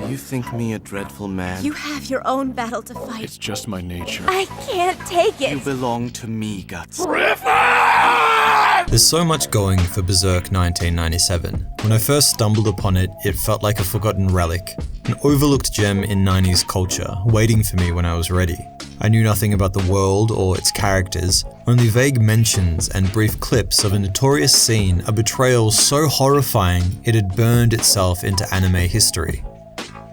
You think me a dreadful man? You have your own battle to fight. It's just my nature. I can't take it. You belong to me, Guts. There's so much going for Berserk 1997. When I first stumbled upon it, it felt like a forgotten relic, an overlooked gem in 90s culture, waiting for me when I was ready. I knew nothing about the world or its characters, only vague mentions and brief clips of a notorious scene, a betrayal so horrifying it had burned itself into anime history.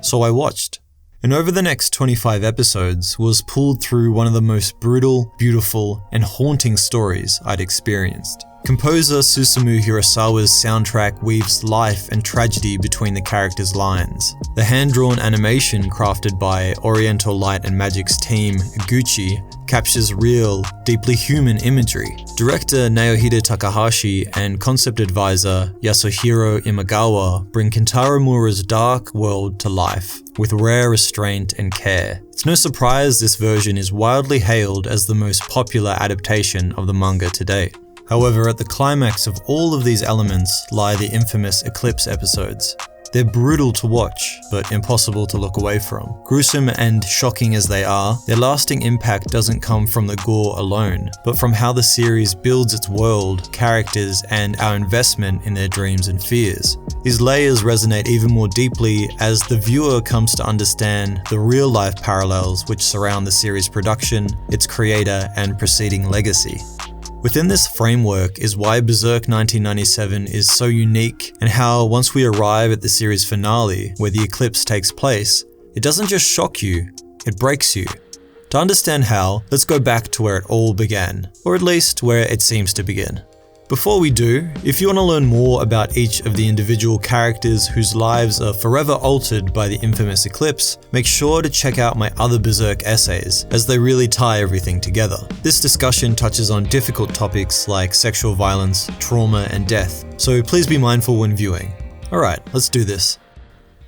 So I watched. And over the next 25 episodes was pulled through one of the most brutal, beautiful, and haunting stories I'd experienced. Composer Susumu Hirasawa's soundtrack weaves life and tragedy between the characters' lines. The hand-drawn animation crafted by Oriental Light and Magic's team, Gucci, captures real, deeply human imagery. Director Naohide Takahashi and concept advisor Yasuhiro Imagawa bring Kentaro Miura's dark world to life, with rare restraint and care. It's no surprise this version is widely hailed as the most popular adaptation of the manga to date. However, at the climax of all of these elements lie the infamous Eclipse episodes. They're brutal to watch, but impossible to look away from. Gruesome and shocking as they are, their lasting impact doesn't come from the gore alone, but from how the series builds its world, characters, and our investment in their dreams and fears. These layers resonate even more deeply as the viewer comes to understand the real-life parallels which surround the series' production, its creator, and preceding legacy. Within this framework is why Berserk 1997 is so unique, and how once we arrive at the series finale, where the eclipse takes place, it doesn't just shock you, it breaks you. To understand how, let's go back to where it all began, or at least where it seems to begin. Before we do, if you want to learn more about each of the individual characters whose lives are forever altered by the infamous eclipse, make sure to check out my other Berserk essays, as they really tie everything together. This discussion touches on difficult topics like sexual violence, trauma, and death, so please be mindful when viewing. Alright, let's do this.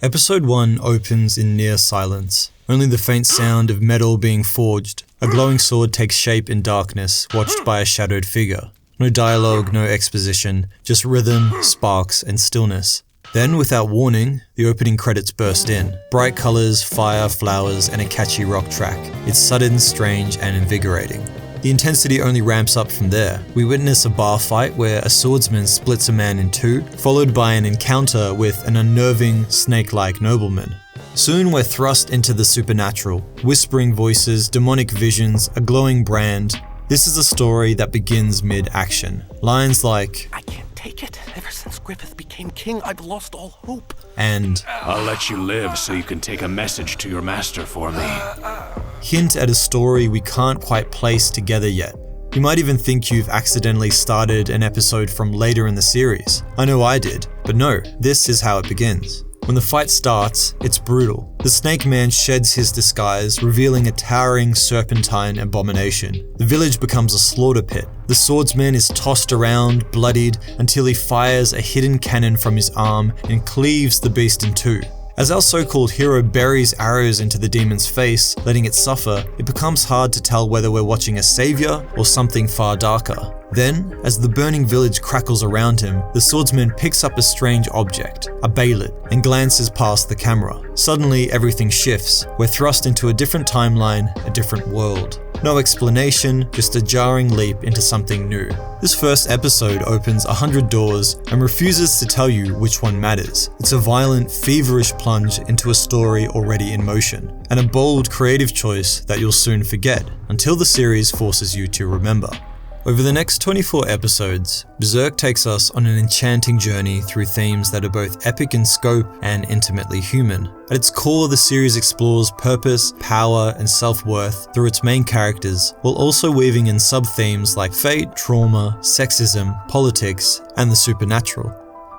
Episode 1 opens in near silence. Only the faint sound of metal being forged. A glowing sword takes shape in darkness, watched by a shadowed figure. No dialogue, no exposition, just rhythm, sparks, and stillness. Then, without warning, the opening credits burst in. Bright colors, fire, flowers, and a catchy rock track. It's sudden, strange, and invigorating. The intensity only ramps up from there. We witness a bar fight where a swordsman splits a man in two, followed by an encounter with an unnerving, snake-like nobleman. Soon we're thrust into the supernatural. Whispering voices, demonic visions, a glowing brand. This is a story that begins mid-action. Lines like, I can't take it. Ever since Griffith became king, I've lost all hope. And I'll let you live so you can take a message to your master for me. hint at a story we can't quite place together yet. You might even think you've accidentally started an episode from later in the series. I know I did, but no, this is how it begins. When the fight starts, it's brutal. The Snake Man sheds his disguise, revealing a towering serpentine abomination. The village becomes a slaughter pit. The swordsman is tossed around, bloodied, until he fires a hidden cannon from his arm and cleaves the beast in two. As our so-called hero buries arrows into the demon's face, letting it suffer, it becomes hard to tell whether we're watching a savior or something far darker. Then, as the burning village crackles around him, the swordsman picks up a strange object, a baylet, and glances past the camera. Suddenly, everything shifts. We're thrust into a different timeline, a different world. No explanation, just a jarring leap into something new. This first episode opens 100 doors and refuses to tell you which one matters. It's a violent, feverish plunge into a story already in motion, and a bold, creative choice that you'll soon forget, until the series forces you to remember. Over the next 24 episodes, Berserk takes us on an enchanting journey through themes that are both epic in scope and intimately human. At its core, the series explores purpose, power, and self-worth through its main characters, while also weaving in sub-themes like fate, trauma, sexism, politics, and the supernatural.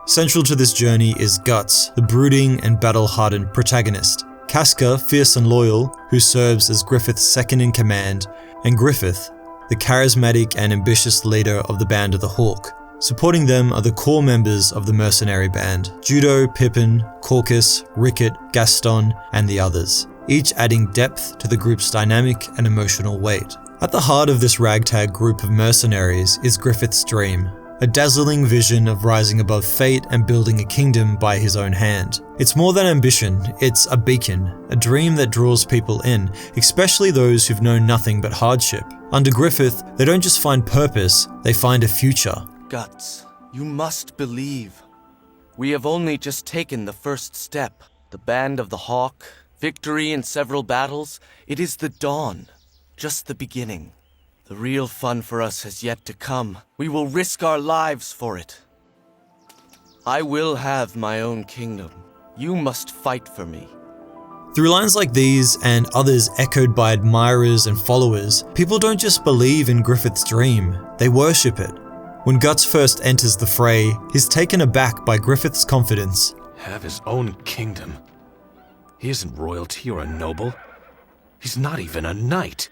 Central to this journey is Guts, the brooding and battle-hardened protagonist. Casca, fierce and loyal, who serves as Griffith's second-in-command, and Griffith, the charismatic and ambitious leader of the Band of the Hawk. Supporting them are the core members of the mercenary band, Judo, Pippin, Caucus, Ricket, Gaston, and the others, each adding depth to the group's dynamic and emotional weight. At the heart of this ragtag group of mercenaries is Griffith's dream, a dazzling vision of rising above fate and building a kingdom by his own hand. It's more than ambition, it's a beacon, a dream that draws people in, especially those who've known nothing but hardship. Under Griffith, they don't just find purpose, they find a future. Guts, you must believe. We have only just taken the first step. The Band of the Hawk, victory in several battles, it is the dawn, just the beginning. The real fun for us has yet to come. We will risk our lives for it. I will have my own kingdom. You must fight for me. Through lines like these, and others echoed by admirers and followers, people don't just believe in Griffith's dream, they worship it. When Guts first enters the fray, he's taken aback by Griffith's confidence. Have his own kingdom. He isn't royalty or a noble. He's not even a knight.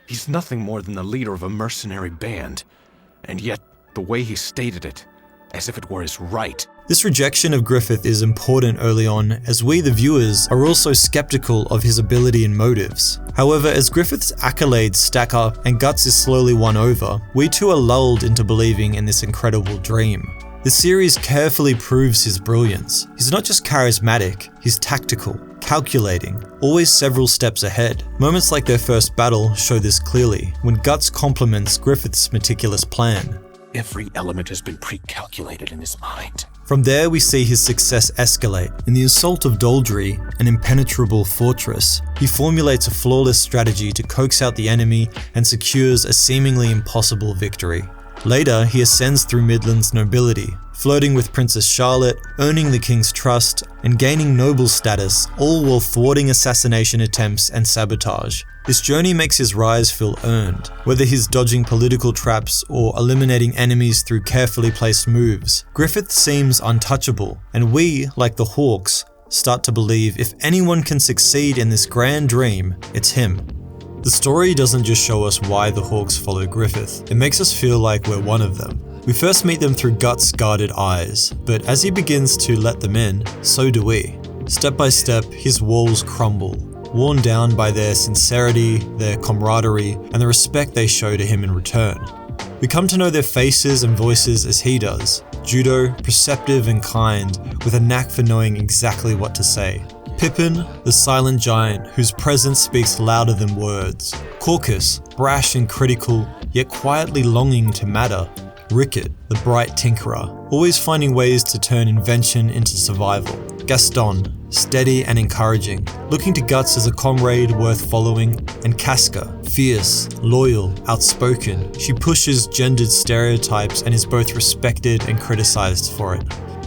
He's nothing more than the leader of a mercenary band. And yet, the way he stated it, as if it were his right. This rejection of Griffith is important early on, as we, the viewers, are also skeptical of his ability and motives. However, as Griffith's accolades stack up and Guts is slowly won over, we too are lulled into believing in this incredible dream. The series carefully proves his brilliance. He's not just charismatic, he's tactical, calculating, always several steps ahead. Moments like their first battle show this clearly, when Guts compliments Griffith's meticulous plan. Every element has been pre-calculated in his mind. From there, we see his success escalate. In the assault of Doldry, an impenetrable fortress, he formulates a flawless strategy to coax out the enemy and secures a seemingly impossible victory. Later, he ascends through Midland's nobility, flirting with Princess Charlotte, earning the king's trust, and gaining noble status, all while thwarting assassination attempts and sabotage. This journey makes his rise feel earned, whether he's dodging political traps or eliminating enemies through carefully placed moves. Griffith seems untouchable, and we, like the Hawks, start to believe if anyone can succeed in this grand dream, it's him. The story doesn't just show us why the Hawks follow Griffith, it makes us feel like we're one of them. We first meet them through Guts' guarded eyes, but as he begins to let them in, so do we. Step by step, his walls crumble, worn down by their sincerity, their camaraderie, and the respect they show to him in return. We come to know their faces and voices as he does, judo, perceptive and kind, with a knack for knowing exactly what to say. Pippin, the silent giant whose presence speaks louder than words. Caucus, brash and critical, yet quietly longing to matter. Rickett, the bright tinkerer, always finding ways to turn invention into survival. Gaston, steady and encouraging, looking to Guts as a comrade worth following. And Casca, fierce, loyal, outspoken. She pushes gendered stereotypes and is both respected and criticized for it.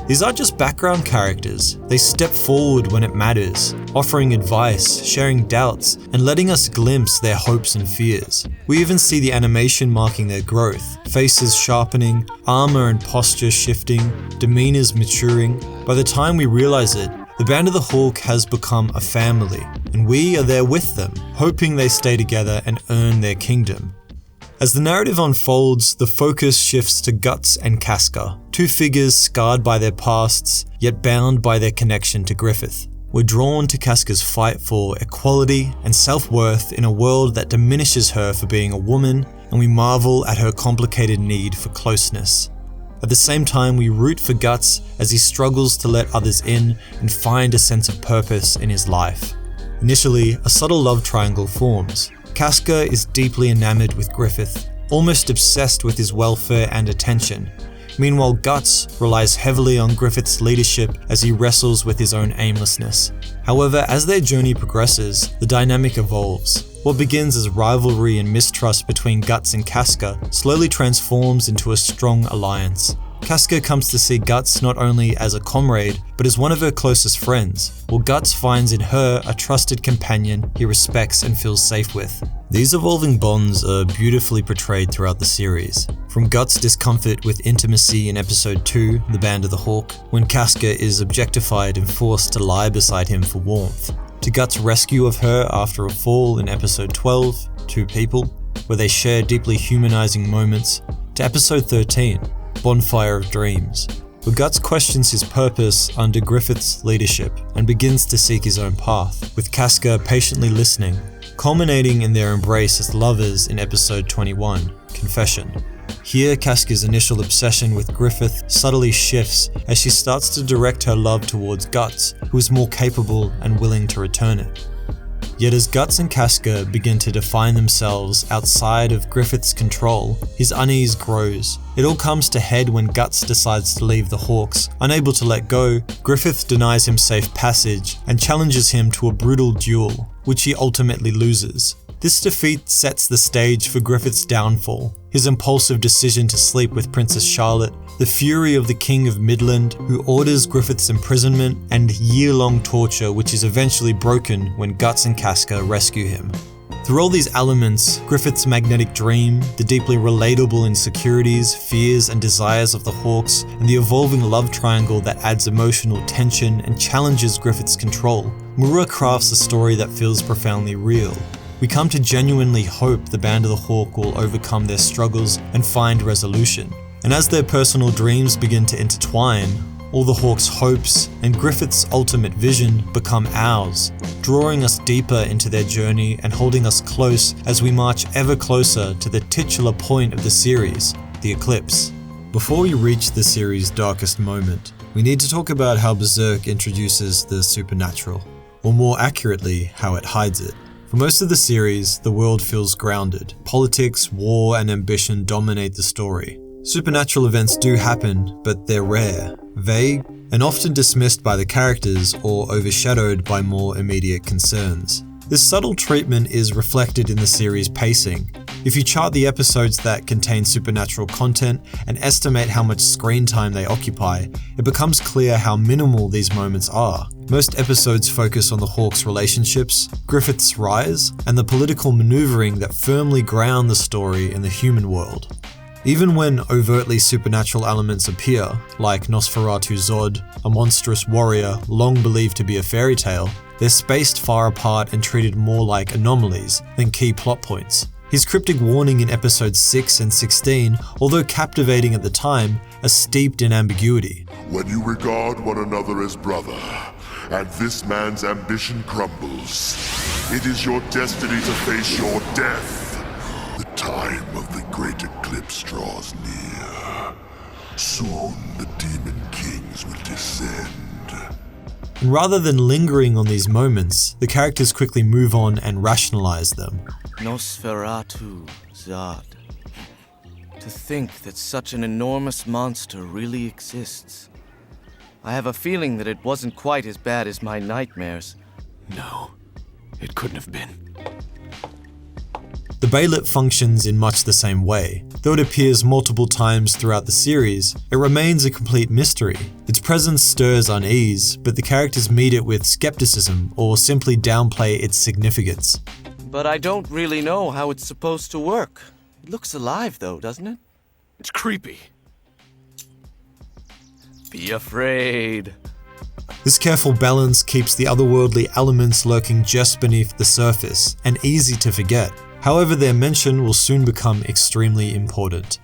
These aren't just background characters, they step forward when it matters, offering advice, sharing doubts, and letting us glimpse their hopes and fears. We even see the animation marking their growth, faces sharpening, armor and posture shifting, demeanors maturing. By the time we realize it, the Band of the Hawk has become a family, and we are there with them, hoping they stay together and earn their kingdom. As the narrative unfolds, the focus shifts to Guts and Casca, two figures scarred by their pasts, yet bound by their connection to Griffith. We're drawn to Casca's fight for equality and self-worth in a world that diminishes her for being a woman, and we marvel at her complicated need for closeness. At the same time, we root for Guts as he struggles to let others in and find a sense of purpose in his life. Initially, a subtle love triangle forms. Casca is deeply enamored with Griffith, almost obsessed with his welfare and attention. Meanwhile, Guts relies heavily on Griffith's leadership as he wrestles with his own aimlessness. However, as their journey progresses, the dynamic evolves. What begins as rivalry and mistrust between Guts and Casca slowly transforms into a strong alliance. Casca comes to see Guts not only as a comrade, but as one of her closest friends, while Guts finds in her a trusted companion he respects and feels safe with. These evolving bonds are beautifully portrayed throughout the series. From Guts' discomfort with intimacy in episode 2, The Band of the Hawk, when Casca is objectified and forced to lie beside him for warmth, to Guts' rescue of her after a fall in episode 12, Two People, where they share deeply humanizing moments, to episode 13, Bonfire of Dreams, where Guts questions his purpose under Griffith's leadership and begins to seek his own path, with Casca patiently listening, culminating in their embrace as lovers in episode 21, Confession. Here, Casca's initial obsession with Griffith subtly shifts as she starts to direct her love towards Guts, who is more capable and willing to return it. Yet as Guts and Casca begin to define themselves outside of Griffith's control, his unease grows. It all comes to head when Guts decides to leave the Hawks. Unable to let go, Griffith denies him safe passage and challenges him to a brutal duel, which he ultimately loses. This defeat sets the stage for Griffith's downfall, his impulsive decision to sleep with Princess Charlotte, the fury of the King of Midland, who orders Griffith's imprisonment, and year-long torture which is eventually broken when Guts and Casca rescue him. Through all these elements, Griffith's magnetic dream, the deeply relatable insecurities, fears and desires of the Hawks, and the evolving love triangle that adds emotional tension and challenges Griffith's control, Miura crafts a story that feels profoundly real. We come to genuinely hope the Band of the Hawk will overcome their struggles and find resolution. And as their personal dreams begin to intertwine, all the Hawks' hopes and Griffith's ultimate vision become ours, drawing us deeper into their journey and holding us close as we march ever closer to the titular point of the series, the eclipse. Before we reach the series' darkest moment, we need to talk about how Berserk introduces the supernatural, or more accurately, how it hides it. For most of the series, the world feels grounded. Politics, war, and ambition dominate the story. Supernatural events do happen, but they're rare, vague, and often dismissed by the characters or overshadowed by more immediate concerns. This subtle treatment is reflected in the series' pacing. If you chart the episodes that contain supernatural content and estimate how much screen time they occupy, it becomes clear how minimal these moments are. Most episodes focus on the Hawks' relationships, Griffith's rise, and the political maneuvering that firmly ground the story in the human world. Even when overtly supernatural elements appear, like Nosferatu Zod, a monstrous warrior long believed to be a fairy tale, they're spaced far apart and treated more like anomalies than key plot points. His cryptic warning in episodes 6 and 16, although captivating at the time, are steeped in ambiguity. When you regard one another as brother, and this man's ambition crumbles, it is your destiny to face your death. The time of the great eclipse draws near. Soon the demon kings will descend. And rather than lingering on these moments, the characters quickly move on and rationalize them. Nosferatu Zod. To think that such an enormous monster really exists. I have a feeling that it wasn't quite as bad as my nightmares. No, it couldn't have been. The Beylit functions in much the same way. Though it appears multiple times throughout the series, it remains a complete mystery. Its presence stirs unease, but the characters meet it with skepticism or simply downplay its significance. But I don't really know how it's supposed to work. It looks alive though, doesn't it? It's creepy. Be afraid. This careful balance keeps the otherworldly elements lurking just beneath the surface and easy to forget. However, their mention will soon become extremely important.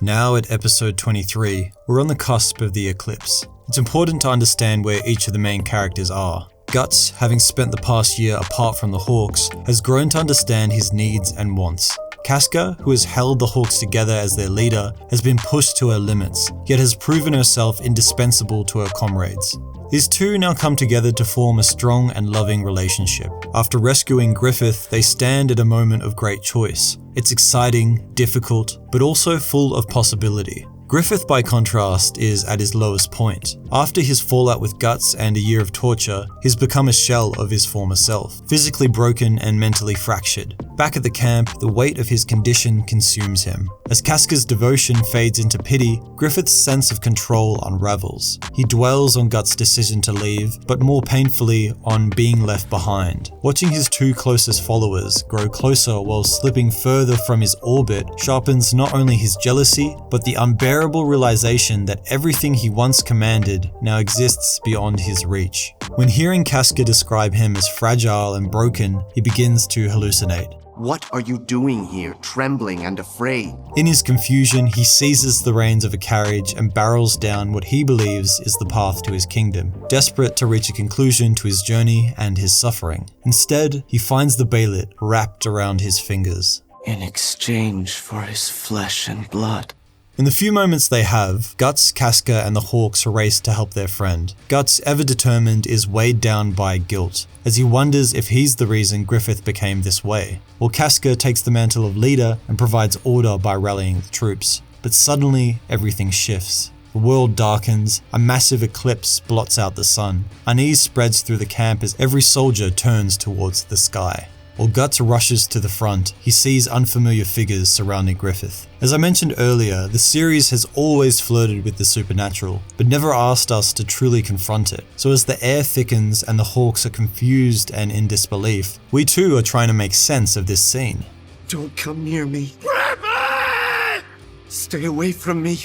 Now at episode 23, we're on the cusp of the eclipse. It's important to understand where each of the main characters are. Guts, having spent the past year apart from the Hawks, has grown to understand his needs and wants. Casca, who has held the Hawks together as their leader, has been pushed to her limits, yet has proven herself indispensable to her comrades. These two now come together to form a strong and loving relationship. After rescuing Griffith, they stand at a moment of great choice. It's exciting, difficult, but also full of possibility. Griffith, by contrast, is at his lowest point. After his fallout with Guts and a year of torture, he's become a shell of his former self, physically broken and mentally fractured. Back at the camp, the weight of his condition consumes him. As Casca's devotion fades into pity, Griffith's sense of control unravels. He dwells on Guts' decision to leave, but more painfully on being left behind. Watching his two closest followers grow closer while slipping further from his orbit sharpens not only his jealousy, but the unbearable realization that everything he once commanded now exists beyond his reach. When hearing Casca describe him as fragile and broken, he begins to hallucinate. What are you doing here, trembling and afraid? In his confusion, he seizes the reins of a carriage and barrels down what he believes is the path to his kingdom, desperate to reach a conclusion to his journey and his suffering. Instead, he finds the Beylit wrapped around his fingers. in exchange for his flesh and blood. In the few moments they have, Guts, Casca, and the Hawks race to help their friend. Guts, ever determined, is weighed down by guilt, as he wonders if he's the reason Griffith became this way, while Casca takes the mantle of leader and provides order by rallying the troops. But suddenly, everything shifts. The world darkens, a massive eclipse blots out the sun. Unease spreads through the camp as every soldier turns towards the sky. While Guts rushes to the front, he sees unfamiliar figures surrounding Griffith. As I mentioned earlier, the series has always flirted with the supernatural, but never asked us to truly confront it. So as the air thickens and the Hawks are confused and in disbelief, we too are trying to make sense of this scene. Don't come near me. Griffith! Stay away from me.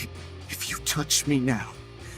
If you touch me now,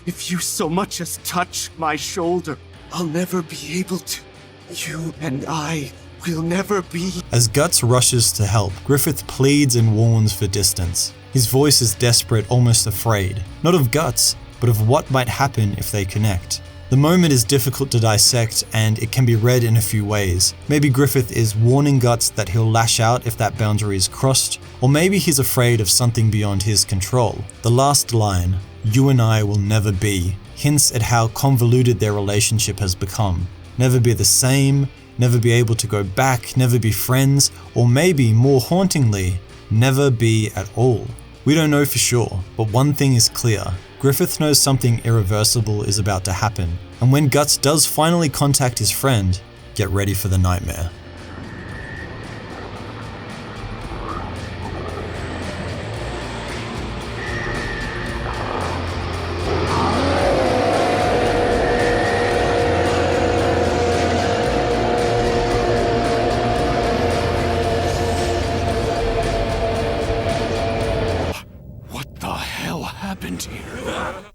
if you so much as touch my shoulder, I'll never be able to. You and I will never be. As Guts rushes to help, Griffith pleads and warns for distance. His voice is desperate, almost afraid. Not of Guts, but of what might happen if they connect. The moment is difficult to dissect, and it can be read in a few ways. Maybe Griffith is warning Guts that he'll lash out if that boundary is crossed, or maybe he's afraid of something beyond his control. The last line, "You and I will never be," hints at how convoluted their relationship has become. Never be the same, never be able to go back, never be friends, or maybe, more hauntingly, never be at all. We don't know for sure, but one thing is clear. Griffith knows something irreversible is about to happen, and when Guts does finally contact his friend, get ready for the nightmare.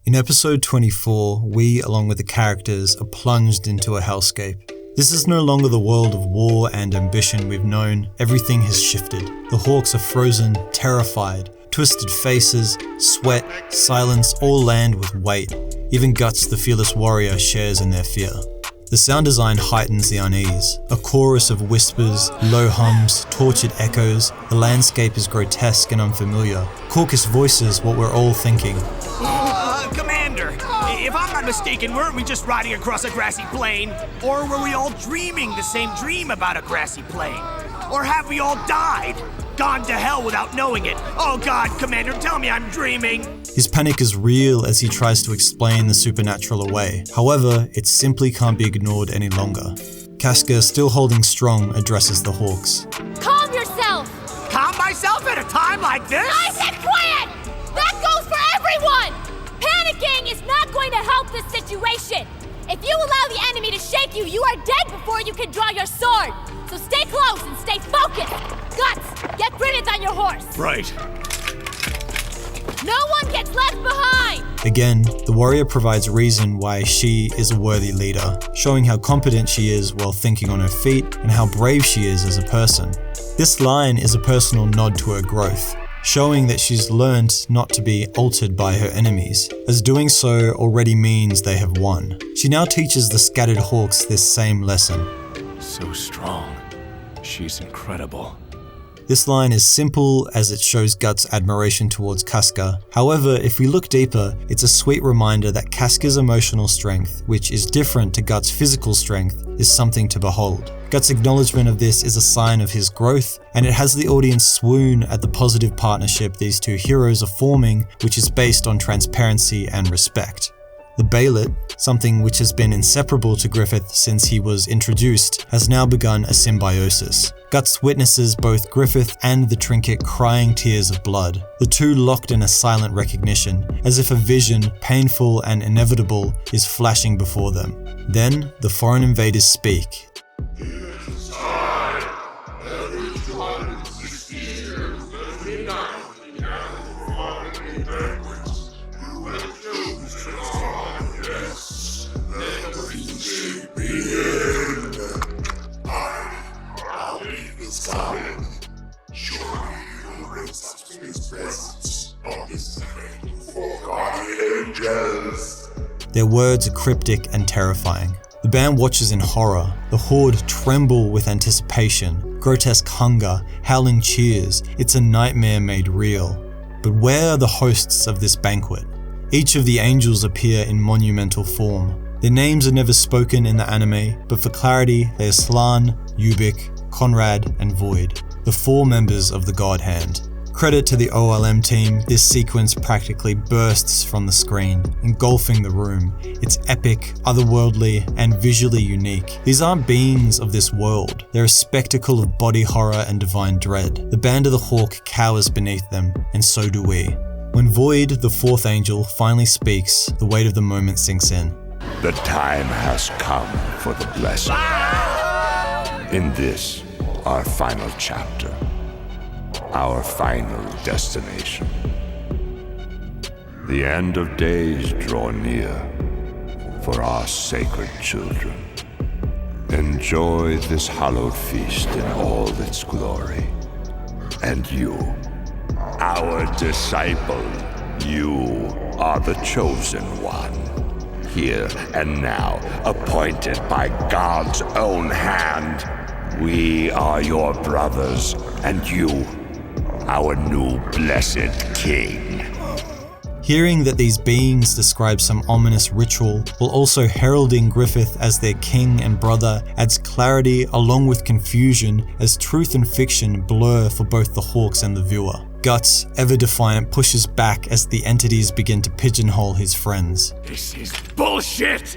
In episode 24, we, along with the characters, are plunged into a hellscape. This is no longer the world of war and ambition we've known. Everything has shifted. The Hawks are frozen, terrified. Twisted faces, sweat, silence all land with weight. Even Guts, the fearless warrior, shares in their fear. The sound design heightens the unease. A chorus of whispers, low hums, tortured echoes. The landscape is grotesque and unfamiliar. Caucus voices what we're all thinking. Commander, if I'm not mistaken, weren't we just riding across a grassy plain? Or were we all dreaming the same dream about a grassy plain? Or have we all died? Gone to hell without knowing it? Oh God, Commander, tell me I'm dreaming! His panic is real as he tries to explain the supernatural away. However, it simply can't be ignored any longer. Casca, still holding strong, addresses the Hawks. Calm yourself! Calm myself at a time like this? I said quiet! That goes for everyone! Panicking is not going to help this situation! If you allow the enemy to shake you, you are dead before you can draw your sword! So stay close and stay focused! Guts, get Griffith on your horse! Right. No one gets left behind! Again, the warrior provides reason why she is a worthy leader, showing how competent she is while thinking on her feet and how brave she is as a person. This line is a personal nod to her growth, showing that she's learned not to be altered by her enemies, as doing so already means they have won. She now teaches the scattered Hawks this same lesson. So strong. She's incredible. This line is simple as it shows Guts' admiration towards Casca. However, if we look deeper, it's a sweet reminder that Casca's emotional strength, which is different to Guts' physical strength, is something to behold. Guts' acknowledgement of this is a sign of his growth, and it has the audience swoon at the positive partnership these two heroes are forming, which is based on transparency and respect. The Bailet, something which has been inseparable to Griffith since he was introduced, has now begun a symbiosis. Guts witnesses both Griffith and the trinket crying tears of blood, the two locked in a silent recognition, as if a vision, painful and inevitable, is flashing before them. Then, the foreign invaders speak. Their words are cryptic and terrifying. The band watches in horror, the horde tremble with anticipation, grotesque hunger, howling cheers. It's a nightmare made real. But where are the hosts of this banquet? Each of the angels appear in monumental form. Their names are never spoken in the anime, but for clarity, they are Slan, Ubik, Conrad, and Void, the 4 members of the God Hand. Credit to the OLM team, this sequence practically bursts from the screen, engulfing the room. It's epic, otherworldly, and visually unique. These aren't beings of this world. They're a spectacle of body horror and divine dread. The Band of the Hawk cowers beneath them, and so do we. When Void, the 4th angel, finally speaks, the weight of the moment sinks in. The time has come for the blessing. In this, our final chapter. Our final destination. The end of days draw near for our sacred children. Enjoy this hallowed feast in all its glory. And you, our disciple, you are the chosen one. Here and now, appointed by God's own hand. We are your brothers, and you, our new blessed king. Hearing that these beings describe some ominous ritual, while also heralding Griffith as their king and brother, adds clarity along with confusion as truth and fiction blur for both the Hawks and the viewer. Guts, ever defiant, pushes back as the entities begin to pigeonhole his friends. This is bullshit!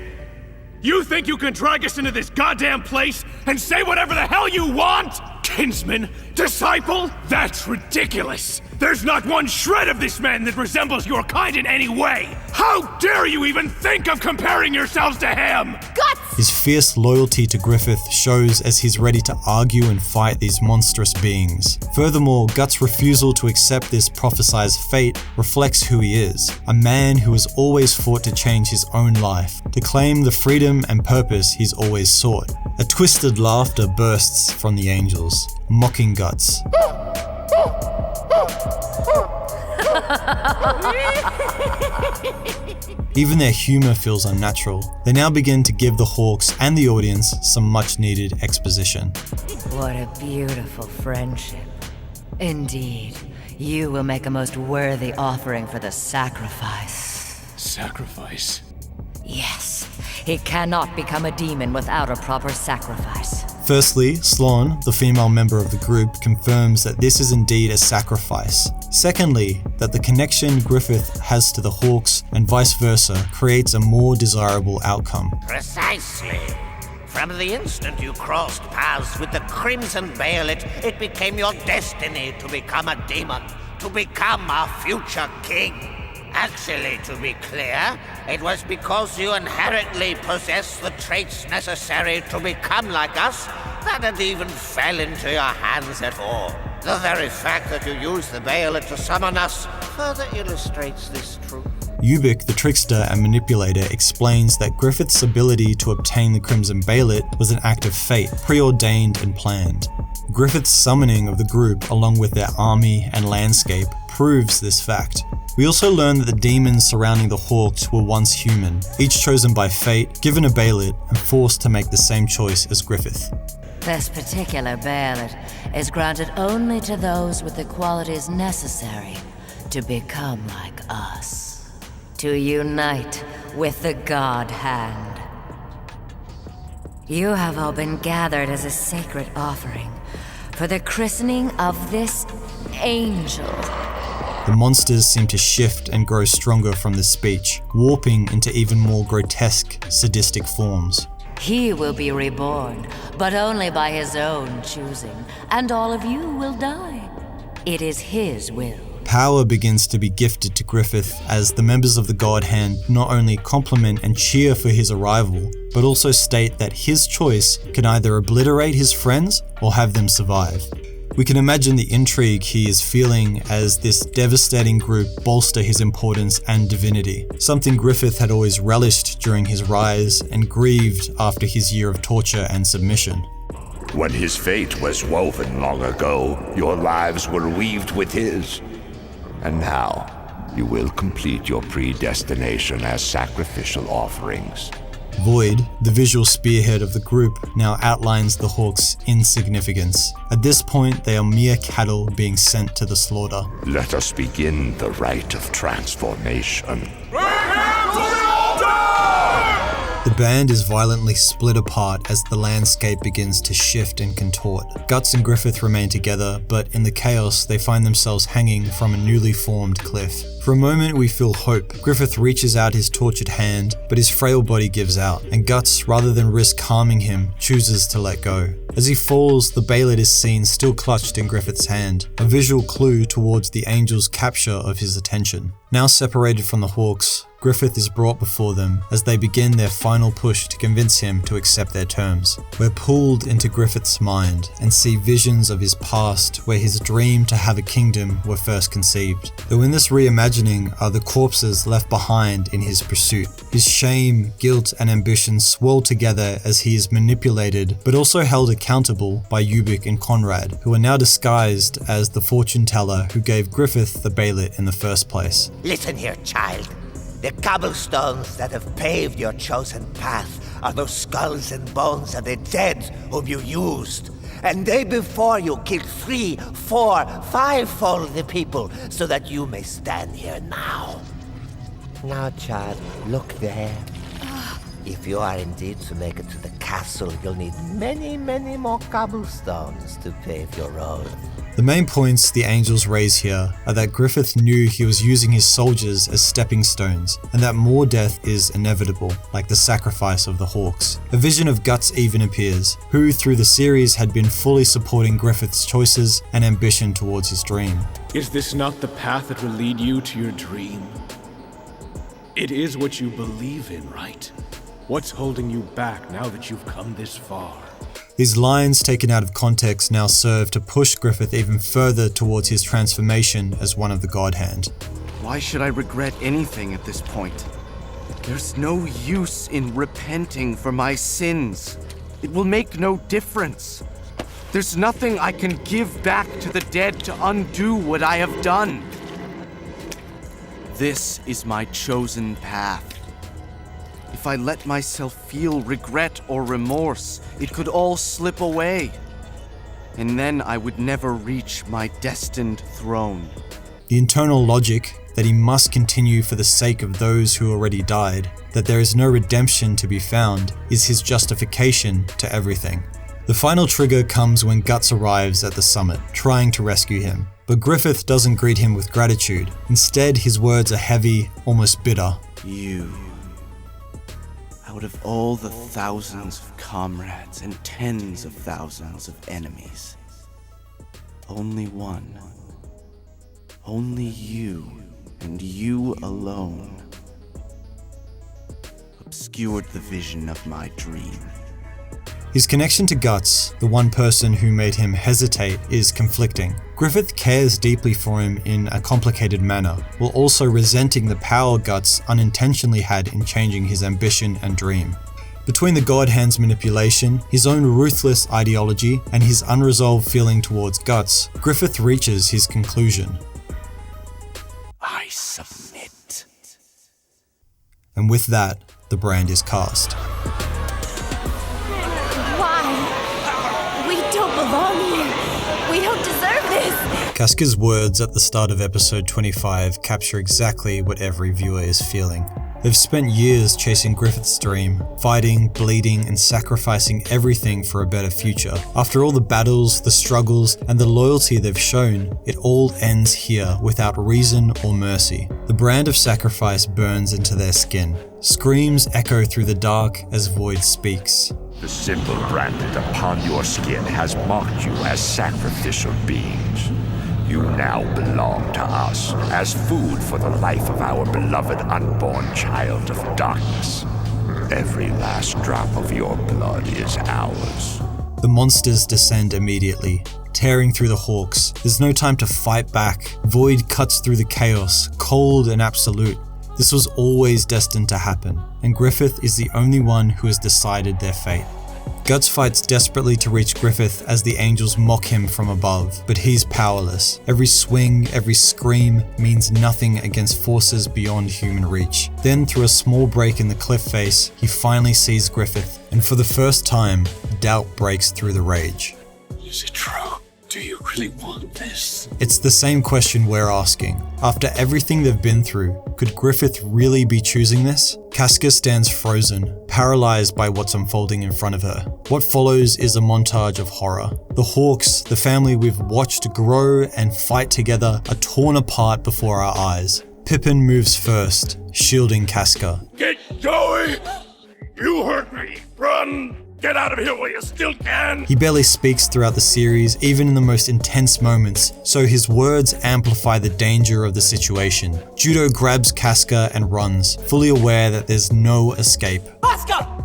You think you can drag us into this goddamn place and say whatever the hell you want? Kinsman? Disciple? That's ridiculous! There's not one shred of this man that resembles your kind in any way! How dare you even think of comparing yourselves to him? Guts! His fierce loyalty to Griffith shows as he's ready to argue and fight these monstrous beings. Furthermore, Guts' refusal to accept this prophesied fate reflects who he is, a man who has always fought to change his own life, to claim the freedom and purpose he's always sought. A twisted laughter bursts from the angels, mocking Guts. Even their humor feels unnatural. They now begin to give the Hawks and the audience some much needed exposition. What a beautiful friendship. Indeed, you will make a most worthy offering for the sacrifice. Sacrifice? Yes, he cannot become a demon without a proper sacrifice. Firstly, Sloan, the female member of the group, confirms that this is indeed a sacrifice. Secondly, that the connection Griffith has to the Hawks and vice versa creates a more desirable outcome. Precisely. From the instant you crossed paths with the Crimson Bayonet, it became your destiny to become a demon, to become our future king. Actually, to be clear, it was because you inherently possess the traits necessary to become like us that it even fell into your hands at all. The very fact that you used the Bayonet to summon us further illustrates this truth. Ubik, the trickster and manipulator, explains that Griffith's ability to obtain the Crimson Bayonet was an act of fate, preordained and planned. Griffith's summoning of the group, along with their army and landscape, proves this fact. We also learn that the demons surrounding the Hawks were once human, each chosen by fate, given a Bayonet, and forced to make the same choice as Griffith. This particular Bayonet is granted only to those with the qualities necessary to become like us. To unite with the God Hand. You have all been gathered as a sacred offering for the christening of this angel. The monsters seem to shift and grow stronger from this speech, warping into even more grotesque, sadistic forms. He will be reborn, but only by his own choosing, and all of you will die. It is his will. Power begins to be gifted to Griffith as the members of the God Hand not only compliment and cheer for his arrival, but also state that his choice can either obliterate his friends or have them survive. We can imagine the intrigue he is feeling as this devastating group bolster his importance and divinity, something Griffith had always relished during his rise and grieved after his year of torture and submission. When his fate was woven long ago, your lives were weaved with his. And now, you will complete your predestination as sacrificial offerings. Void, the visual spearhead of the group, now outlines the Hawks' insignificance. At this point, they are mere cattle being sent to the slaughter. Let us begin the rite of transformation. The band is violently split apart as the landscape begins to shift and contort. Guts and Griffith remain together, but in the chaos, they find themselves hanging from a newly formed cliff. For a moment, we feel hope. Griffith reaches out his tortured hand, but his frail body gives out, and Guts, rather than risk harming him, chooses to let go. As he falls, the bayonet is seen still clutched in Griffith's hand, a visual clue towards the angel's capture of his attention. Now separated from the Hawks, Griffith is brought before them as they begin their final push to convince him to accept their terms. We're pulled into Griffith's mind and see visions of his past where his dream to have a kingdom were first conceived. Though in this reimagining are the corpses left behind in his pursuit. His shame, guilt, and ambition swirl together as he is manipulated but also held accountable by Ubik and Conrad, who are now disguised as the fortune teller who gave Griffith the bayonet in the first place. Listen here, child. The cobblestones that have paved your chosen path are those skulls and bones of the dead whom you used. And they before you killed 3, 4, 5-fold the people so that you may stand here now. Now, child, look there. If you are indeed to make it to the castle, you'll need many, many more cobblestones to pave your road. The main points the angels raise here are that Griffith knew he was using his soldiers as stepping stones, and that more death is inevitable, like the sacrifice of the Hawks. A vision of Guts even appears, who through the series had been fully supporting Griffith's choices and ambition towards his dream. Is this not the path that will lead you to your dream? It is what you believe in, right? What's holding you back now that you've come this far? These lines taken out of context now serve to push Griffith even further towards his transformation as one of the God Hand. Why should I regret anything at this point? There's no use in repenting for my sins. It will make no difference. There's nothing I can give back to the dead to undo what I have done. This is my chosen path. If I let myself feel regret or remorse, it could all slip away. And then I would never reach my destined throne. The internal logic that he must continue for the sake of those who already died, that there is no redemption to be found, is his justification to everything. The final trigger comes when Guts arrives at the summit, trying to rescue him. But Griffith doesn't greet him with gratitude. Instead, his words are heavy, almost bitter. You. Out of all the thousands of comrades and tens of thousands of enemies, only one, only you and you alone, obscured the vision of my dream. His connection to Guts, the one person who made him hesitate, is conflicting. Griffith cares deeply for him in a complicated manner, while also resenting the power Guts unintentionally had in changing his ambition and dream. Between the God Hand's manipulation, his own ruthless ideology, and his unresolved feeling towards Guts, Griffith reaches his conclusion. I submit. And with that, the brand is cast. We don't deserve this! Casca's words at the start of episode 25 capture exactly what every viewer is feeling. They've spent years chasing Griffith's dream, fighting, bleeding, and sacrificing everything for a better future. After all the battles, the struggles, and the loyalty they've shown, it all ends here without reason or mercy. The brand of sacrifice burns into their skin. Screams echo through the dark as Void speaks. The symbol branded upon your skin has marked you as sacrificial beings. You now belong to us as food for the life of our beloved unborn child of darkness. Every last drop of your blood is ours. The monsters descend immediately, tearing through the Hawks. There's no time to fight back. Void cuts through the chaos, cold and absolute. This was always destined to happen, and Griffith is the only one who has decided their fate. Guts fights desperately to reach Griffith as the angels mock him from above, but he's powerless. Every swing, every scream means nothing against forces beyond human reach. Then, through a small break in the cliff face, he finally sees Griffith, and for the first time, doubt breaks through the rage. Is it true? Do you really want this? It's the same question we're asking. After everything they've been through, could Griffith really be choosing this? Casca stands frozen, paralyzed by what's unfolding in front of her. What follows is a montage of horror. The Hawks, the family we've watched grow and fight together, are torn apart before our eyes. Pippin moves first, shielding Casca. Get going! You hurt me! Run! Get out of here while you still can! He barely speaks throughout the series, even in the most intense moments, so his words amplify the danger of the situation. Judo grabs Casca and runs, fully aware that there's no escape. Casca!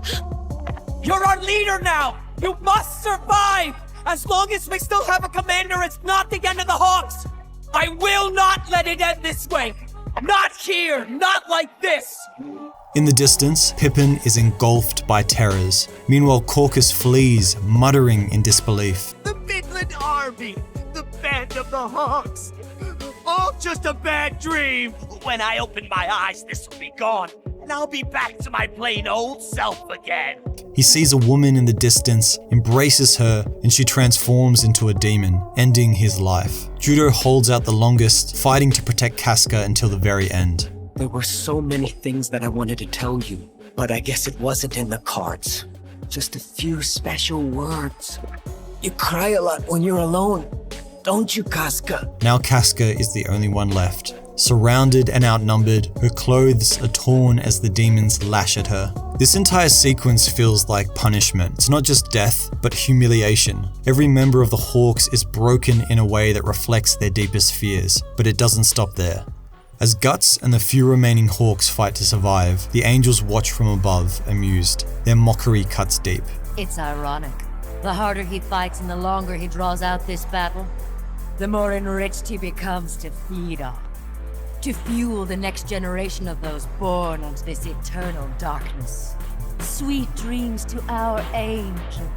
You're our leader now! You must survive! As long as we still have a commander, it's not the end of the Hawks! I will not let it end this way! Not here! Not like this! In the distance, Pippin is engulfed by terrors. Meanwhile, Caucus flees, muttering in disbelief. The Midland Army! The Band of the Hawks! All just a bad dream! When I open my eyes, this will be gone, and I'll be back to my plain old self again. He sees a woman in the distance, embraces her, and she transforms into a demon, ending his life. Judo holds out the longest, fighting to protect Casca until the very end. There were so many things that I wanted to tell you, but I guess it wasn't in the cards. Just a few special words. You cry a lot when you're alone, don't you, Casca? Now Casca is the only one left. Surrounded and outnumbered, her clothes are torn as the demons lash at her. This entire sequence feels like punishment. It's not just death, but humiliation. Every member of the Hawks is broken in a way that reflects their deepest fears, but it doesn't stop there. As Guts and the few remaining Hawks fight to survive, the angels watch from above, amused. Their mockery cuts deep. It's ironic. The harder he fights and the longer he draws out this battle, the more enriched he becomes to feed on. To fuel the next generation of those born into this eternal darkness. Sweet dreams to our angel.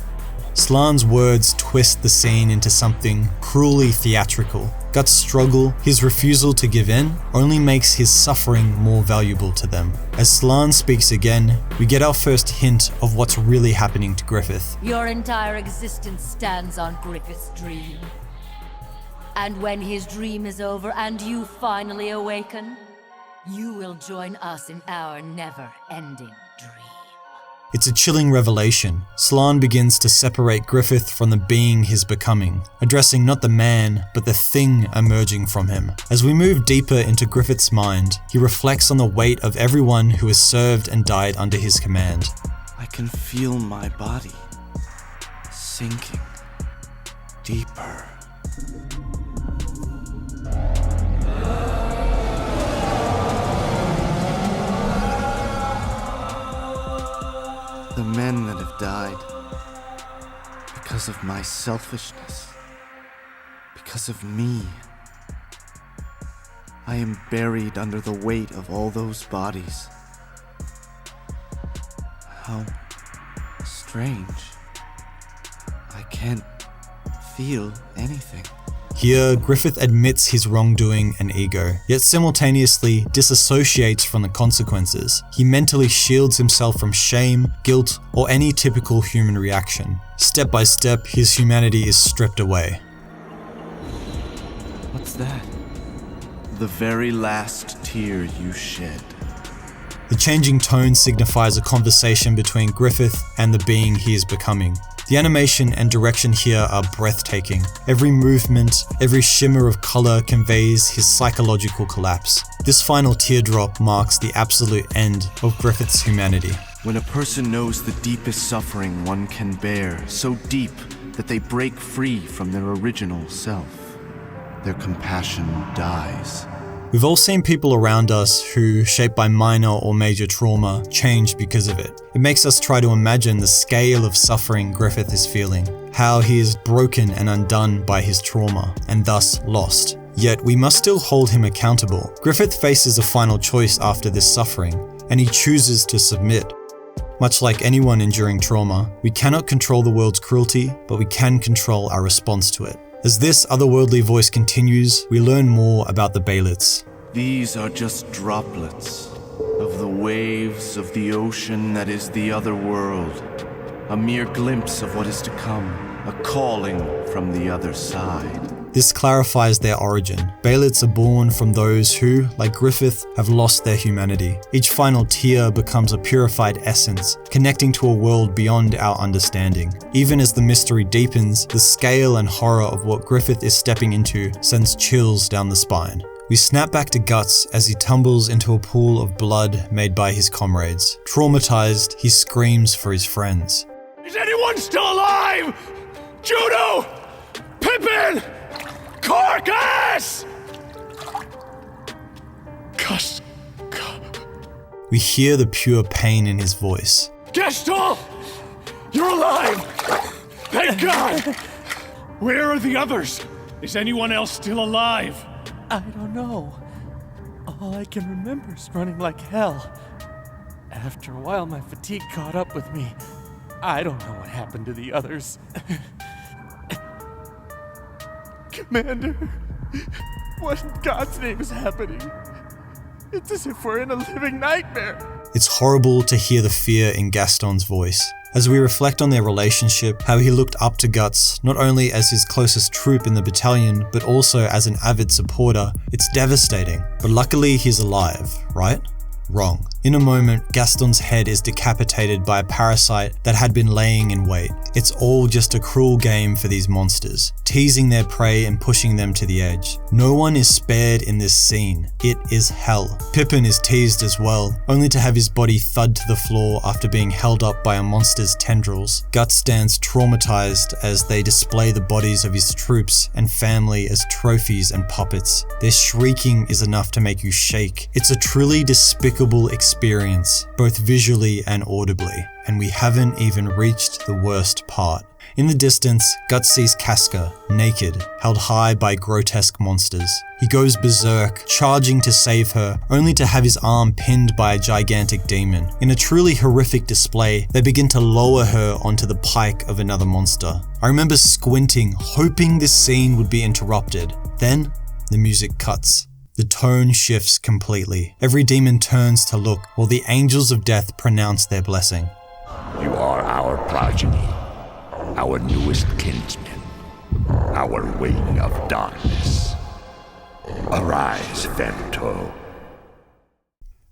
Slaan's words twist the scene into something cruelly theatrical. Guts' struggle, his refusal to give in, only makes his suffering more valuable to them. As Slaan speaks again, we get our first hint of what's really happening to Griffith. Your entire existence stands on Griffith's dream. And when his dream is over and you finally awaken, you will join us in our never-ending dream. It's a chilling revelation. Slaan begins to separate Griffith from the being he's becoming, addressing not the man, but the thing emerging from him. As we move deeper into Griffith's mind, he reflects on the weight of everyone who has served and died under his command. I can feel my body sinking deeper. The men that have died because of my selfishness, because of me. I am buried under the weight of all those bodies. How strange. I can't feel anything. Here, Griffith admits his wrongdoing and ego, yet simultaneously disassociates from the consequences. He mentally shields himself from shame, guilt, or any typical human reaction. Step by step, his humanity is stripped away. What's that? The very last tear you shed. The changing tone signifies a conversation between Griffith and the being he is becoming. The animation and direction here are breathtaking. Every movement, every shimmer of color conveys his psychological collapse. This final teardrop marks the absolute end of Griffith's humanity. When a person knows the deepest suffering one can bear, so deep that they break free from their original self, their compassion dies. We've all seen people around us who, shaped by minor or major trauma, change because of it. It makes us try to imagine the scale of suffering Griffith is feeling, how he is broken and undone by his trauma, and thus lost. Yet we must still hold him accountable. Griffith faces a final choice after this suffering, and he chooses to submit. Much like anyone enduring trauma, we cannot control the world's cruelty, but we can control our response to it. As this otherworldly voice continues, we learn more about the Baelits. These are just droplets of the waves of the ocean that is the other world. A mere glimpse of what is to come, a calling from the other side. This clarifies their origin. Baelits are born from those who, like Griffith, have lost their humanity. Each final tear becomes a purified essence, connecting to a world beyond our understanding. Even as the mystery deepens, the scale and horror of what Griffith is stepping into sends chills down the spine. We snap back to Guts as he tumbles into a pool of blood made by his comrades. Traumatized, he screams for his friends. Is anyone still alive? Judo! Pippin! Carcass! We hear the pure pain in his voice. Gaston! You're alive! Thank God! Where are the others? Is anyone else still alive? I don't know. All I can remember is running like hell. After a while, my fatigue caught up with me. I don't know what happened to the others. Commander, what in God's name is happening? It's as if we're in a living nightmare. It's horrible to hear the fear in Gaston's voice. As we reflect on their relationship, how he looked up to Guts, not only as his closest troop in the battalion, but also as an avid supporter, it's devastating. But luckily he's alive, right? Wrong. In a moment, Gaston's head is decapitated by a parasite that had been laying in wait. It's all just a cruel game for these monsters, teasing their prey and pushing them to the edge. No one is spared in this scene. It is hell. Pippin is teased as well, only to have his body thud to the floor after being held up by a monster's tendrils. Guts stands traumatized as they display the bodies of his troops and family as trophies and puppets. Their shrieking is enough to make you shake. It's a truly despicable experience, both visually and audibly, and we haven't even reached the worst part. In the distance, Guts sees Casca, naked, held high by grotesque monsters. He goes berserk, charging to save her, only to have his arm pinned by a gigantic demon. In a truly horrific display, they begin to lower her onto the pike of another monster. I remember squinting, hoping this scene would be interrupted. Then, the music cuts. The tone shifts completely. Every demon turns to look, while the angels of death pronounce their blessing. You are our progeny, our newest kinsmen, our wing of darkness. Arise, Femto.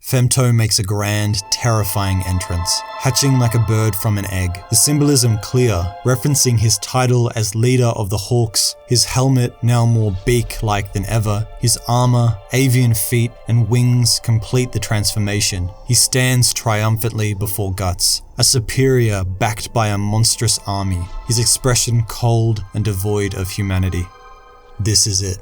Femto makes a grand, terrifying entrance, hatching like a bird from an egg. The symbolism clear, referencing his title as leader of the Hawks, his helmet now more beak-like than ever, his armor, avian feet, and wings complete the transformation. He stands triumphantly before Guts, a superior backed by a monstrous army, his expression cold and devoid of humanity. This is it,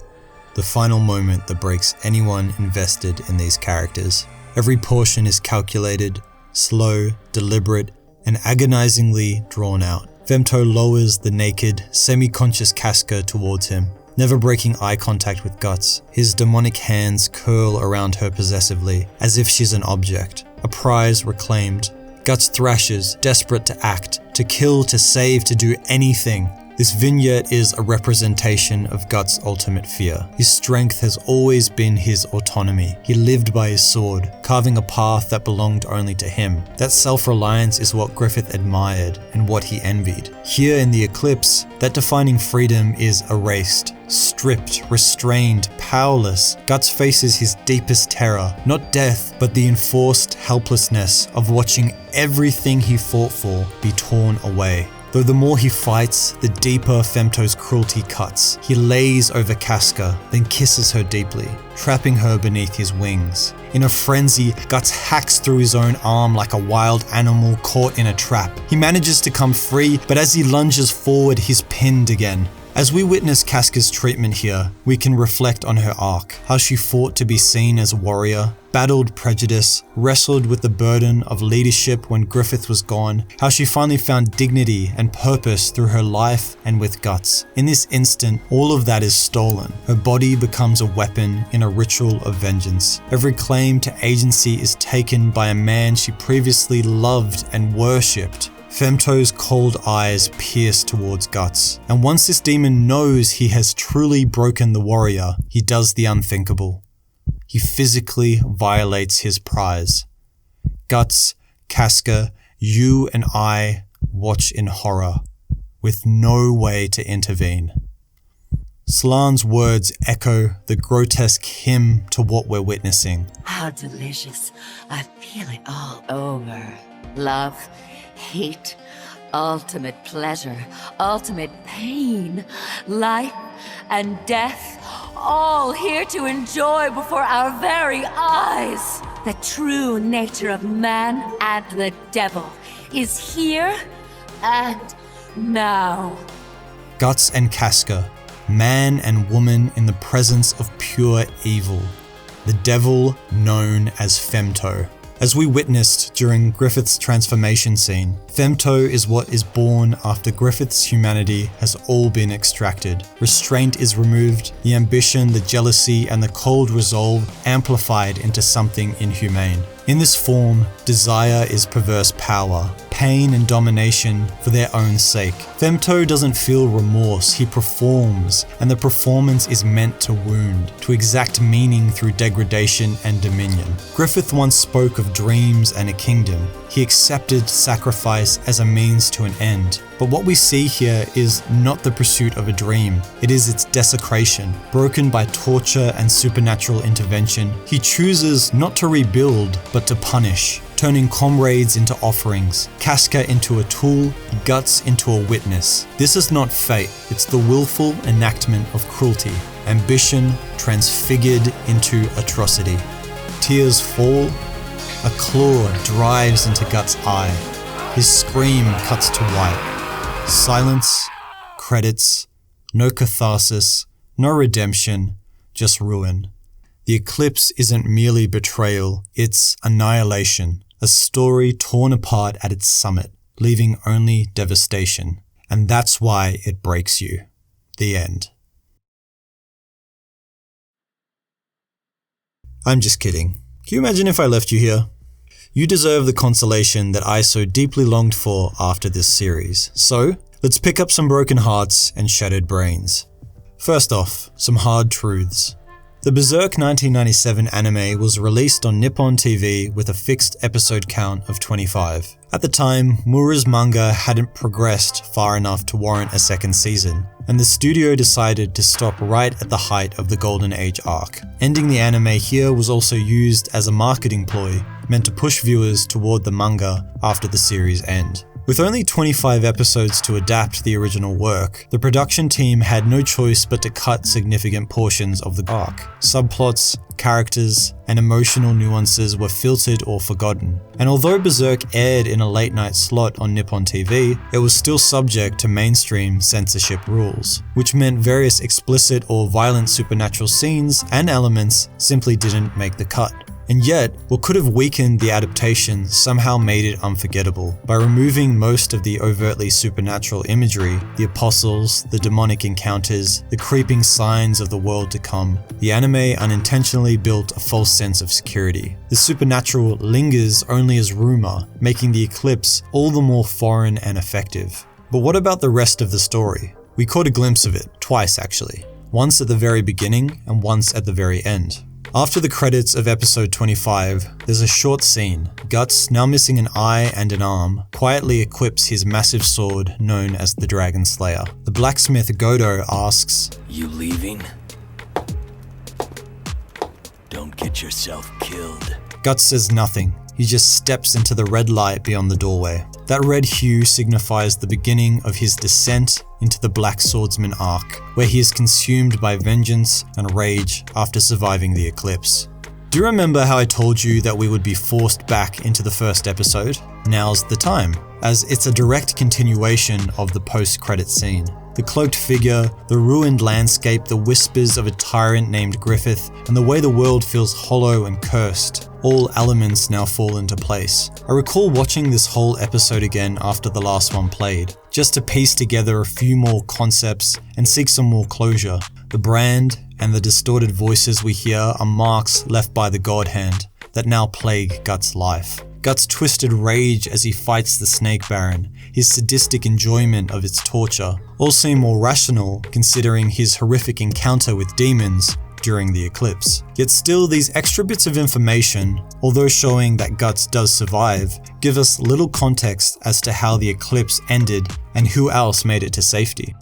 the final moment that breaks anyone invested in these characters. Every portion is calculated, slow, deliberate, and agonizingly drawn out. Femto lowers the naked, semi-conscious Casca towards him, never breaking eye contact with Guts. His demonic hands curl around her possessively, as if she's an object, a prize reclaimed. Guts thrashes, desperate to act, to kill, to save, to do anything. This vignette is a representation of Guts' ultimate fear. His strength has always been his autonomy. He lived by his sword, carving a path that belonged only to him. That self-reliance is what Griffith admired and what he envied. Here in the Eclipse, that defining freedom is erased, stripped, restrained, powerless. Guts faces his deepest terror, not death, but the enforced helplessness of watching everything he fought for be torn away. Though the more he fights, the deeper Femto's cruelty cuts. He lays over Casca, then kisses her deeply, trapping her beneath his wings. In a frenzy, Guts hacks through his own arm like a wild animal caught in a trap. He manages to come free, but as he lunges forward, he's pinned again. As we witness Casca's treatment here, we can reflect on her arc, how she fought to be seen as a warrior, battled prejudice, wrestled with the burden of leadership when Griffith was gone, how she finally found dignity and purpose through her life and with Guts. In this instant, all of that is stolen. Her body becomes a weapon in a ritual of vengeance. Every claim to agency is taken by a man she previously loved and worshipped. Femto's cold eyes pierce towards Guts, and once this demon knows he has truly broken the warrior, he does the unthinkable. He physically violates his prize. Guts, Casca, you and I watch in horror, with no way to intervene. Slan's words echo the grotesque hymn to what we're witnessing. How delicious. I feel it all over. Love, hate, ultimate pleasure, ultimate pain, life and death, all here to enjoy before our very eyes. The true nature of man and the devil is here and now. Guts and Casca, man and woman in the presence of pure evil. The devil known as Femto. As we witnessed during Griffith's transformation scene, Femto is what is born after Griffith's humanity has all been extracted. Restraint is removed, the ambition, the jealousy, and the cold resolve amplified into something inhumane. In this form, desire is perverse power, pain and domination for their own sake. Femto doesn't feel remorse, he performs, and the performance is meant to wound, to exact meaning through degradation and dominion. Griffith once spoke of dreams and a kingdom. He accepted sacrifice as a means to an end. But what we see here is not the pursuit of a dream, it is its desecration. Broken by torture and supernatural intervention, he chooses not to rebuild, but to punish, turning comrades into offerings, Casca into a tool, Guts into a witness. This is not fate, it's the willful enactment of cruelty, ambition transfigured into atrocity. Tears fall, a claw drives into Guts' eye. His scream cuts to white. Silence, credits, no catharsis, no redemption, just ruin. The eclipse isn't merely betrayal, it's annihilation, a story torn apart at its summit, leaving only devastation. And that's why it breaks you. The end. I'm just kidding. Can you imagine if I left you here? You deserve the consolation that I so deeply longed for after this series. So, let's pick up some broken hearts and shattered brains. First off, some hard truths. The Berserk 1997 anime was released on Nippon TV with a fixed episode count of 25. At the time, Mura's manga hadn't progressed far enough to warrant a second season, and the studio decided to stop right at the height of the Golden Age arc. Ending the anime here was also used as a marketing ploy, meant to push viewers toward the manga after the series' end. With only 25 episodes to adapt the original work, the production team had no choice but to cut significant portions of the arc. Subplots, characters, and emotional nuances were filtered or forgotten. And although Berserk aired in a late-night slot on Nippon TV, it was still subject to mainstream censorship rules, which meant various explicit or violent supernatural scenes and elements simply didn't make the cut. And yet, what could have weakened the adaptation somehow made it unforgettable. By removing most of the overtly supernatural imagery, the apostles, the demonic encounters, the creeping signs of the world to come, the anime unintentionally built a false sense of security. The supernatural lingers only as rumor, making the eclipse all the more foreign and effective. But what about the rest of the story? We caught a glimpse of it, twice actually. Once at the very beginning and once at the very end. After the credits of episode 25, there's a short scene. Guts, now missing an eye and an arm, quietly equips his massive sword known as the Dragon Slayer. The blacksmith Godo asks, "You leaving? Don't get yourself killed." Guts says nothing. He just steps into the red light beyond the doorway. That red hue signifies the beginning of his descent into the Black Swordsman arc, where he is consumed by vengeance and rage after surviving the eclipse. Do you remember how I told you that we would be forced back into the first episode? Now's the time, as it's a direct continuation of the post-credit scene. The The cloaked figure, the ruined landscape, the whispers of a tyrant named Griffith, and the way the world feels hollow and cursed. All elements now fall into place. I recall watching this whole episode again after the last one played, just to piece together a few more concepts and seek some more closure. The brand and the distorted voices we hear are marks left by the God Hand that now plague Guts' life. Guts' twisted rage as he fights the Snake Baron, his sadistic enjoyment of its torture, all seem more rational considering his horrific encounter with demons during the eclipse. Yet still, these extra bits of information, although showing that Guts does survive, give us little context as to how the eclipse ended and who else made it to safety.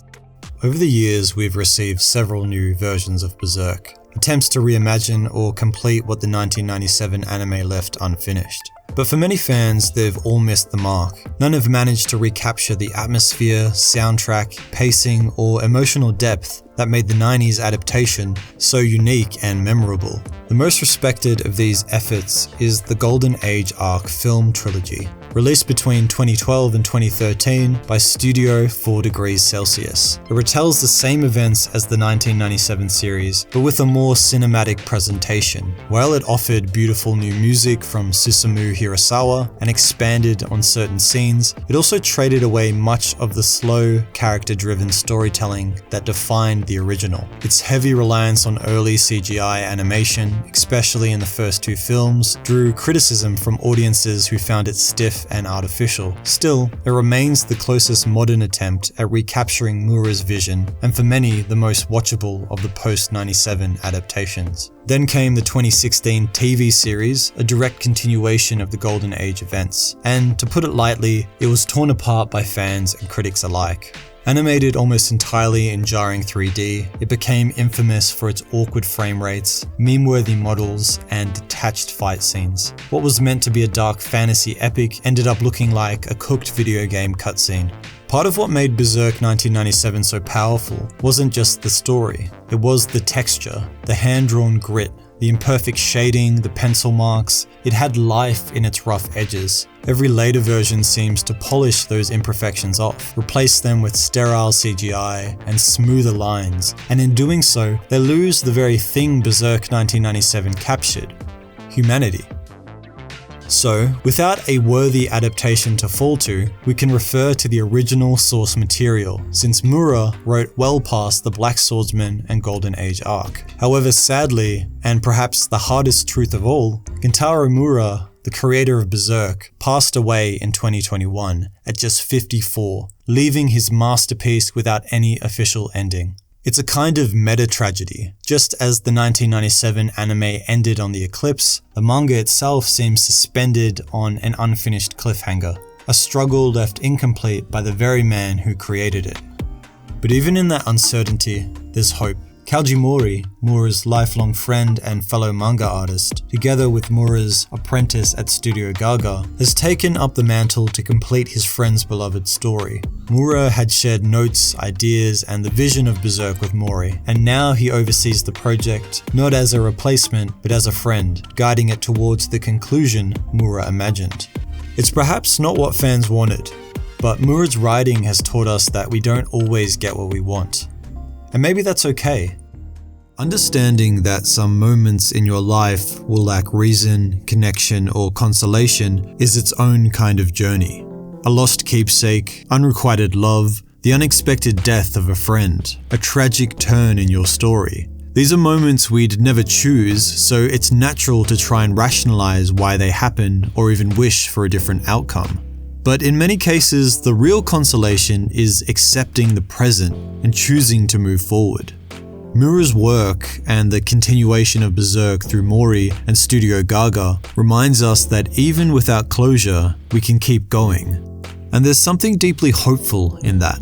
Over the years, we've received several new versions of Berserk, attempts to reimagine or complete what the 1997 anime left unfinished. But for many fans, they've all missed the mark. None have managed to recapture the atmosphere, soundtrack, pacing, or emotional depth that made the 90s adaptation so unique and memorable. The most respected of these efforts is the Golden Age Arc film trilogy, released between 2012 and 2013 by Studio 4 Degrees Celsius. It retells the same events as the 1997 series, but with a more cinematic presentation. While it offered beautiful new music from Susumu Hirasawa and expanded on certain scenes, it also traded away much of the slow, character-driven storytelling that defined the original. Its heavy reliance on early CGI animation, especially in the first two films, drew criticism from audiences who found it stiff and artificial. Still, it remains the closest modern attempt at recapturing Mura's vision, and for many, the most watchable of the post-97 adaptations. Then came the 2016 TV series, a direct continuation of the Golden Age events, and to put it lightly, it was torn apart by fans and critics alike. Animated almost entirely in jarring 3D, it became infamous for its awkward frame rates, meme-worthy models, and detached fight scenes. What was meant to be a dark fantasy epic ended up looking like a cooked video game cutscene. Part of what made Berserk 1997 so powerful wasn't just the story, it was the texture, the hand-drawn grit, the imperfect shading, the pencil marks. It had life in its rough edges. Every later version seems to polish those imperfections off, replace them with sterile CGI and smoother lines, and in doing so, they lose the very thing Berserk 1997 captured: humanity. So, without a worthy adaptation to fall to, we can refer to the original source material, since Mura wrote well past the Black Swordsman and Golden Age arc. However, sadly, and perhaps the hardest truth of all, Kentaro Miura, the creator of Berserk, passed away in 2021 at just 54, leaving his masterpiece without any official ending. It's a kind of meta-tragedy. Just as the 1997 anime ended on the eclipse, the manga itself seems suspended on an unfinished cliffhanger, a struggle left incomplete by the very man who created it. But even in that uncertainty, there's hope. Kaoji Mori, Mura's lifelong friend and fellow manga artist, together with Mura's apprentice at Studio Gaga, has taken up the mantle to complete his friend's beloved story. Mura had shared notes, ideas, and the vision of Berserk with Mori, and now he oversees the project, not as a replacement, but as a friend, guiding it towards the conclusion Mura imagined. It's perhaps not what fans wanted, but Mura's writing has taught us that we don't always get what we want. And maybe that's okay. Understanding that some moments in your life will lack reason, connection, or consolation is its own kind of journey. A lost keepsake, unrequited love, the unexpected death of a friend, a tragic turn in your story. These are moments we'd never choose, so it's natural to try and rationalize why they happen or even wish for a different outcome. But in many cases, the real consolation is accepting the present and choosing to move forward. Mura's work and the continuation of Berserk through Mori and Studio Gaga reminds us that even without closure, we can keep going. And there's something deeply hopeful in that.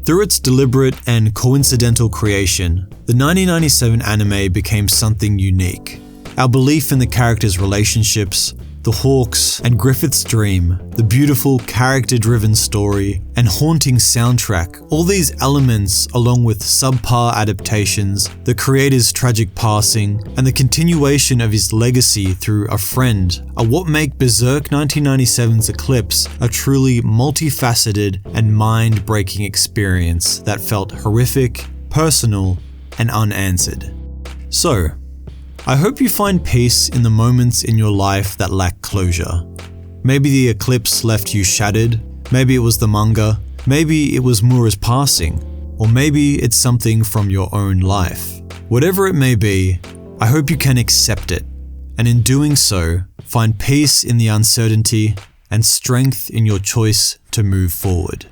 Through its deliberate and coincidental creation, the 1997 anime became something unique. Our belief in the characters' relationships, the Hawks, and Griffith's dream, the beautiful character-driven story, and haunting soundtrack, all these elements along with subpar adaptations, the creator's tragic passing, and the continuation of his legacy through a friend are what make Berserk 1997's Eclipse a truly multifaceted and mind-breaking experience that felt horrific, personal, and unanswered. So, I hope you find peace in the moments in your life that lack closure. Maybe the eclipse left you shattered, maybe it was the manga, maybe it was Mura's passing, or maybe it's something from your own life. Whatever it may be, I hope you can accept it, and in doing so, find peace in the uncertainty and strength in your choice to move forward.